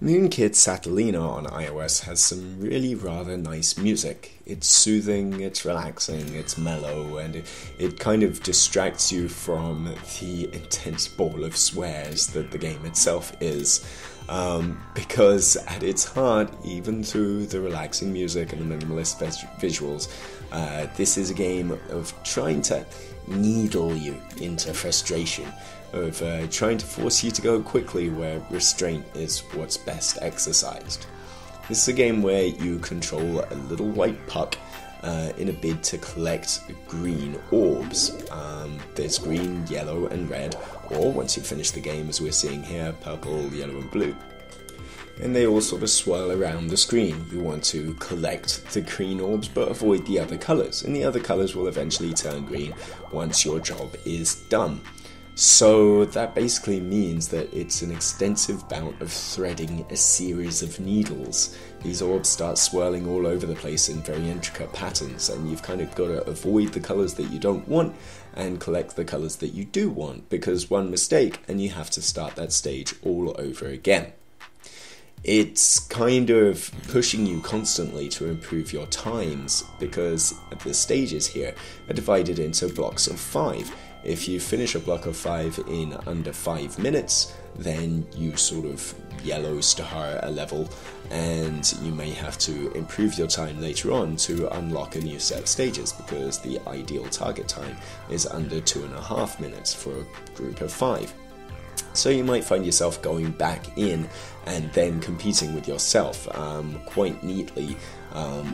Moonkid Satellina on iOS has some really rather nice music. It's soothing, it's relaxing, it's mellow, and it kind of distracts you from the intense ball of swears that the game itself is. Because at its heart, even through the relaxing music and the minimalist visuals, this is a game of trying to needle you into frustration, of trying to force you to go quickly where restraint is what's best exercised. This is a game where you control a little white puck in a bid to collect green orbs. There's green, yellow and red, or once you finish the game, as we're seeing here, purple, yellow and blue. And they all sort of swirl around the screen. You want to collect the green orbs but avoid the other colours, and the other colours will eventually turn green once your job is done. So that basically means that it's an extensive bout of threading a series of needles. These orbs start swirling all over the place in very intricate patterns, and you've kind of got to avoid the colours that you don't want and collect the colours that you do want, because one mistake and you have to start that stage all over again. It's kind of pushing you constantly to improve your times, because the stages here are divided into blocks of 5. If you finish a block of 5 in under 5 minutes, then you sort of yellow star a level, and you may have to improve your time later on to unlock a new set of stages, because the ideal target time is under 2.5 minutes for a group of 5. So you might find yourself going back in and then competing with yourself quite neatly.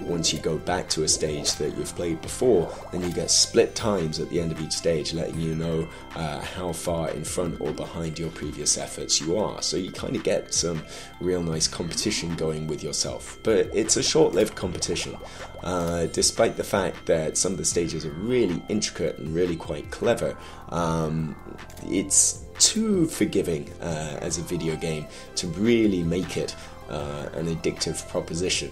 Once you go back to a stage that you've played before, then you get split times at the end of each stage, letting you know how far in front or behind your previous efforts you are. So you kind of get some real nice competition going with yourself. But it's a short-lived competition. Despite the fact that some of the stages are really intricate and really quite clever, it's too forgiving as a video game to really make it an addictive proposition.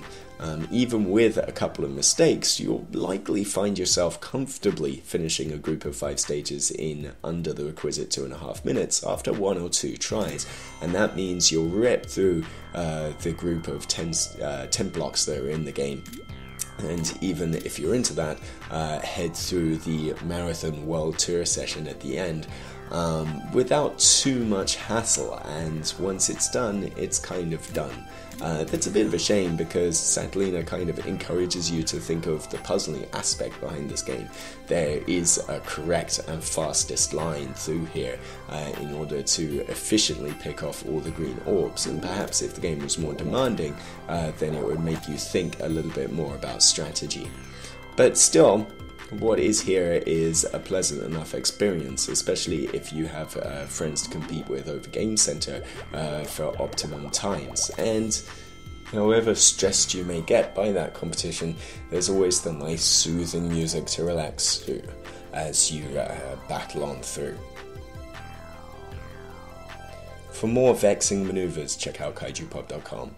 Even with a couple of mistakes, you'll likely find yourself comfortably finishing a group of 5 stages in under the requisite 2.5 minutes after 1 or 2 tries, and that means you'll rip through the group of 10 blocks that are in the game. And even if you're into that, head through the Marathon World Tour session at the end without too much hassle, and once it's done, it's kind of done. That's a bit of a shame, because Satellina kind of encourages you to think of the puzzling aspect behind this game. There is a correct and fastest line through here in order to efficiently pick off all the green orbs, and perhaps if the game was more demanding, then it would make you think a little bit more about strategy. But still, what is here is a pleasant enough experience, especially if you have friends to compete with over Game Center for optimum times. And however stressed you may get by that competition, there's always the nice soothing music to relax to as you battle on through. For more vexing maneuvers, check out kaijupop.com.